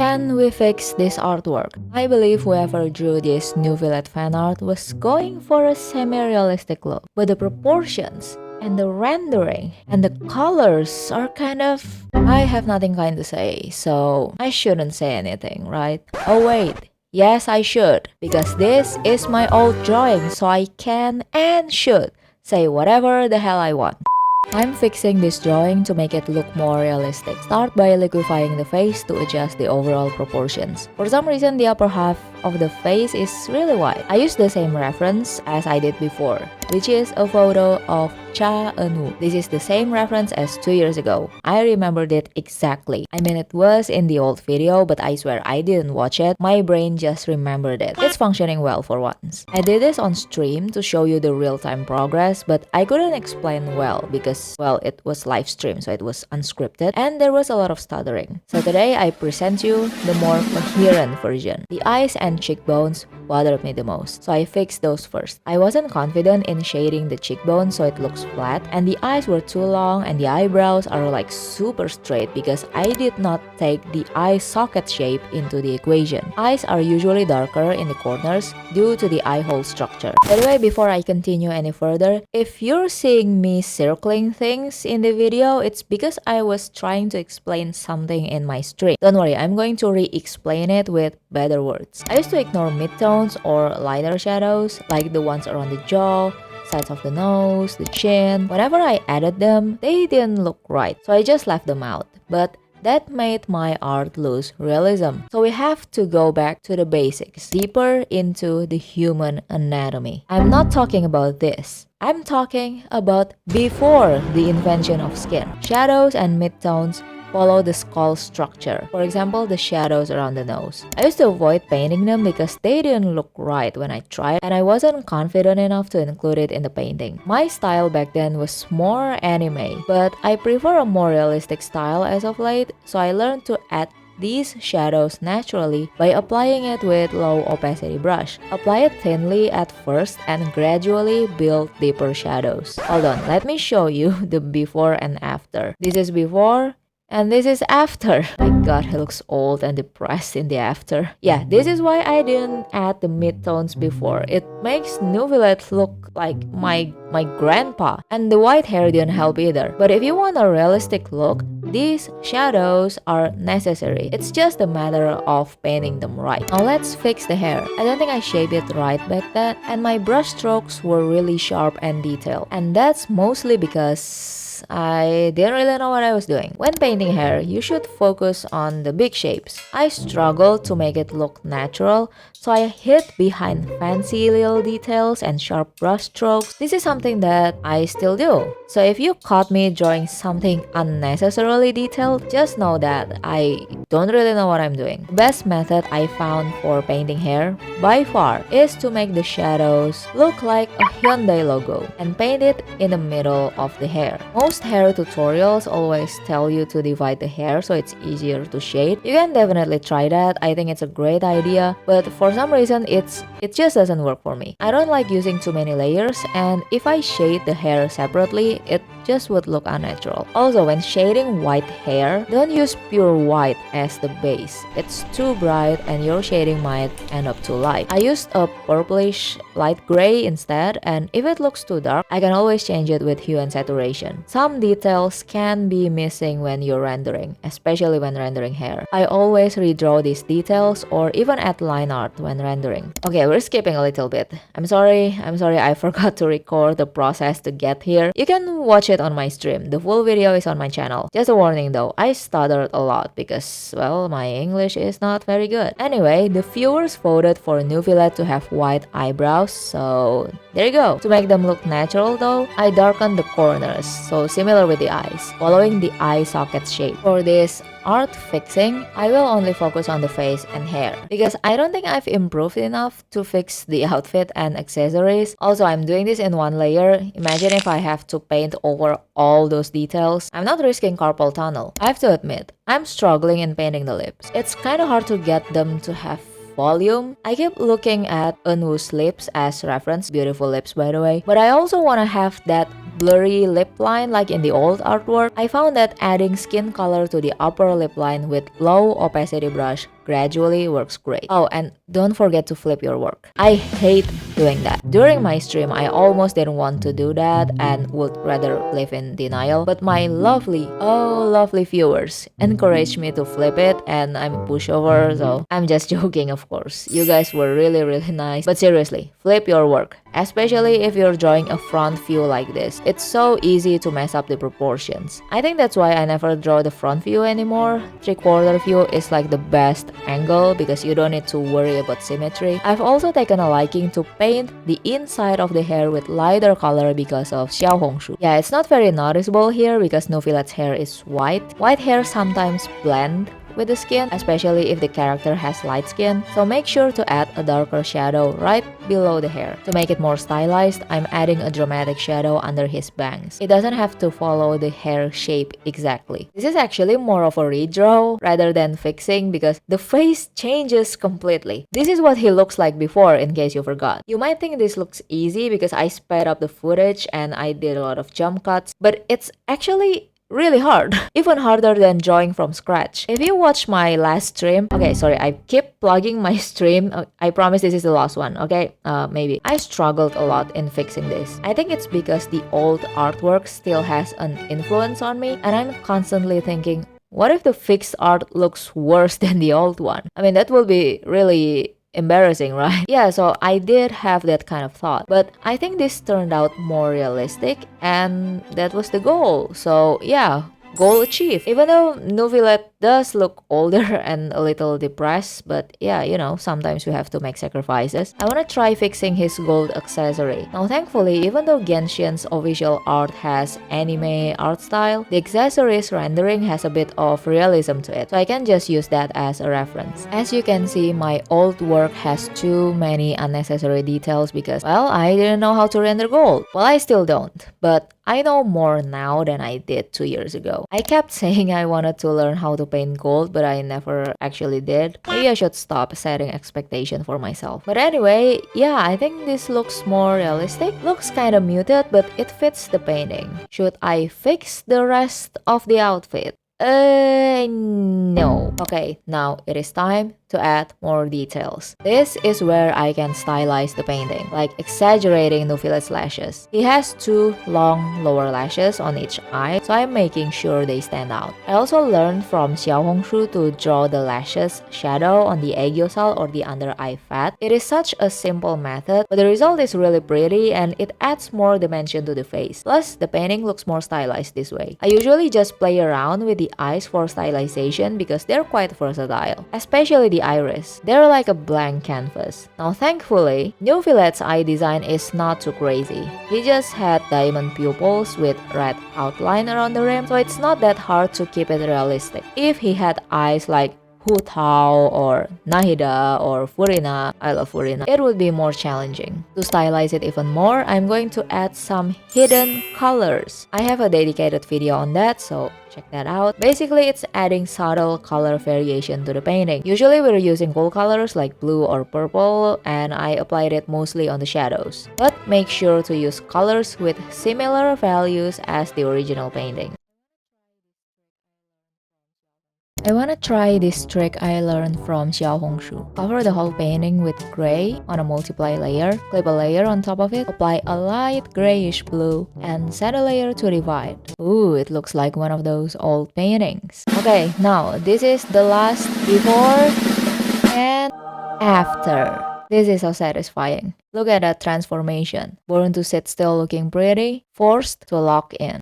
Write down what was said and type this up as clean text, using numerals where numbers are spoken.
Can we fix this artwork? I believe whoever drew this Neuvilette fan art was going for a semi-realistic look, but the proportions and the rendering and the colors are kind of... I have nothing kind to say, so I shouldn't say anything, right? Oh wait, yes I should, because this is my old drawing, so I can and should say whatever the hell I want. I'm fixing this drawing to make it look more realistic. Start by liquefying the face to adjust the overall proportions. For some reason, the upper half of the face is really wide. I used the same reference as I did before, which is a photo of Cha Eun-woo. This is the same reference as 2 years ago. I remembered it exactly. I mean, it was in the old video, but I swear I didn't watch it. My brain just remembered it. It's functioning well for once. I did this on stream to show you the real-time progress, but I couldn't explain well because, well, it was live stream, so it was unscripted, and there was a lot of stuttering. So today, I present you the more coherent version. The eyes and cheekbones bothered me the most, so I fixed those first. I wasn't confident in shading the cheekbone so it looks flat, and the eyes were too long and the eyebrows are like super straight because I did not take the eye socket shape into the equation. Eyes are usually darker in the corners due to the eye hole structure. By the way, before I continue any further, if you're seeing me circling things in the video, it's because I was trying to explain something in my stream. Don't worry, I'm going to re-explain it with better words. I used to ignore midtones or lighter shadows, like the ones around the jaw, sides of the nose, the chin. Whenever I added them, they didn't look right, so I just left them out. But that made my art lose realism. So we have to go back to the basics, deeper into the human anatomy. I'm not talking about this. I'm talking about before the invention of skin. Shadows and midtones follow the skull structure. For example, the shadows around the nose. I used to avoid painting them because they didn't look right when I tried, and I wasn't confident enough to include it in the painting. My style back then was more anime, but I prefer a more realistic style as of late, so I learned to add these shadows naturally by applying it with low opacity brush. Apply it thinly at first and gradually build deeper shadows. Hold on, let me show you the before and after. This is before, and this is after. My god, he looks old and depressed in the after. Yeah, this is why I didn't add the midtones before. It makes Neuvilette look like my grandpa. And the white hair didn't help either. But if you want a realistic look, these shadows are necessary. It's just a matter of painting them right. Now let's fix the hair. I don't think I shaped it right back then, and my brush strokes were really sharp and detailed. And that's mostly because I didn't really know what I was doing. When painting hair, you should focus on the big shapes. I struggled to make it look natural, so I hid behind fancy little details and sharp brush strokes. This is something that I still do. So if you caught me drawing something unnecessarily detailed, just know that I don't really know what I'm doing. The best method I found for painting hair, by far, is to make the shadows look like a Hyundai logo and paint it in the middle of the hair. Most hair tutorials always tell you to divide the hair so it's easier to shade. You can definitely try that. I think it's a great idea, but for some reason it just doesn't work for me. I don't like using too many layers, and if I shade the hair separately, it just would look unnatural. Also, when shading white hair, don't use pure white as the base. It's too bright and your shading might end up too light. I used a purplish light gray instead, and if it looks too dark, I can always change it with hue and saturation. Some details can be missing when you're rendering, especially when rendering hair. I always redraw these details or even add line art when rendering. Okay, we're skipping a little bit. I'm sorry, I forgot to record the process to get here. You can watch it on my stream. The full video is on my channel. Just a warning though, I stuttered a lot because, well, my English is not very good. Anyway, the viewers voted for Neuvilette to have white eyebrows, so there you go. To make them look natural though, I darkened the corners, so similar with the eyes, following the eye socket shape. For this art fixing, I will only focus on the face and hair because I don't think I've improved enough to fix the outfit and accessories. Also, I'm doing this in one layer. Imagine if I have to paint over all those details. I'm not risking carpal tunnel. I have to admit, I'm struggling in painting the lips. It's kind of hard to get them to have volume. I keep looking at Eun-woo's lips as reference, beautiful lips by the way, but I also want to have that blurry lip line like in the old artwork, I found that adding skin color to the upper lip line with low opacity brush gradually works great. Oh, and don't forget to flip your work. I hate doing that. During my stream, I almost didn't want to do that and would rather live in denial, but my lovely, oh lovely viewers encouraged me to flip it, and I'm a pushover, so I'm just joking, of course. You guys were really nice, but seriously, flip your work. Especially if you're drawing a front view like this. It's so easy to mess up the proportions. I think that's why I never draw the front view anymore. 3/4 view is like the best angle because you don't need to worry about symmetry. I've also taken a liking to paint the inside of the hair with lighter color because of Xiaohongshu. Yeah, it's not very noticeable here because Neuvillette's hair is white. White hair sometimes blend with the skin, especially if the character has light skin, so make sure to add a darker shadow right below the hair. To make it more stylized, I'm adding a dramatic shadow under his bangs. It doesn't have to follow the hair shape exactly. This is actually more of a redraw rather than fixing because the face changes completely. This is what he looks like before, in case you forgot. You might think this looks easy because I sped up the footage and I did a lot of jump cuts, but it's actually really hard, even harder than drawing from scratch. If you watch my last stream, okay, sorry, I keep plugging my stream. I promise this is the last one, okay? Maybe. I struggled a lot in fixing this. I think it's because the old artwork still has an influence on me, and I'm constantly thinking, what if the fixed art looks worse than the old one? I mean, that will be really embarrassing, right? Yeah, so I did have that kind of thought, but I think this turned out more realistic, and that was the goal. So yeah, goal achieved. Even though Neuvilette does look older and a little depressed, but yeah, you know, sometimes we have to make sacrifices. I wanna try fixing his gold accessory. Now thankfully, even though Genshin's official art has anime art style, the accessory's rendering has a bit of realism to it, so I can just use that as a reference. As you can see, my old work has too many unnecessary details because, well, I didn't know how to render gold. Well, I still don't, but I know more now than I did 2 years ago. I kept saying I wanted to learn how to paint gold, but I never actually did. Maybe I should stop setting expectation for myself. But anyway, yeah, I think this looks more realistic. Looks kinda muted, but it fits the painting. Should I fix the rest of the outfit? No. Okay, now it is time to add more details. This is where I can stylize the painting, like exaggerating Neuvillette's lashes. He has 2 long lower lashes on each eye, so I'm making sure they stand out. I also learned from Xiaohongshu to draw the lashes shadow on the aegyosal or the under eye fat. It is such a simple method, but the result is really pretty and it adds more dimension to the face. Plus, the painting looks more stylized this way. I usually just play around with the eyes for stylization because they're quite versatile, especially the iris. They're like a blank canvas. Now thankfully, Neuvillette's eye design is not too crazy. He just had diamond pupils with red outline around the rim, so it's not that hard to keep it realistic. If he had eyes like Hu Tao or Nahida or Furina, I love Furina, it would be more challenging. To stylize it even more, I'm going to add some hidden colors. I have a dedicated video on that, so check that out. Basically, it's adding subtle color variation to the painting. Usually we're using cool colors like blue or purple, and I applied it mostly on the shadows. But make sure to use colors with similar values as the original painting. I wanna try this trick I learned from Xiaohongshu. Cover the whole painting with gray on a multiply layer, clip a layer on top of it, apply a light grayish blue, and set a layer to divide. Ooh, it looks like one of those old paintings. Okay, now this is the last before and after. This is so satisfying. Look at that transformation. Born to sit still looking pretty, forced to lock in.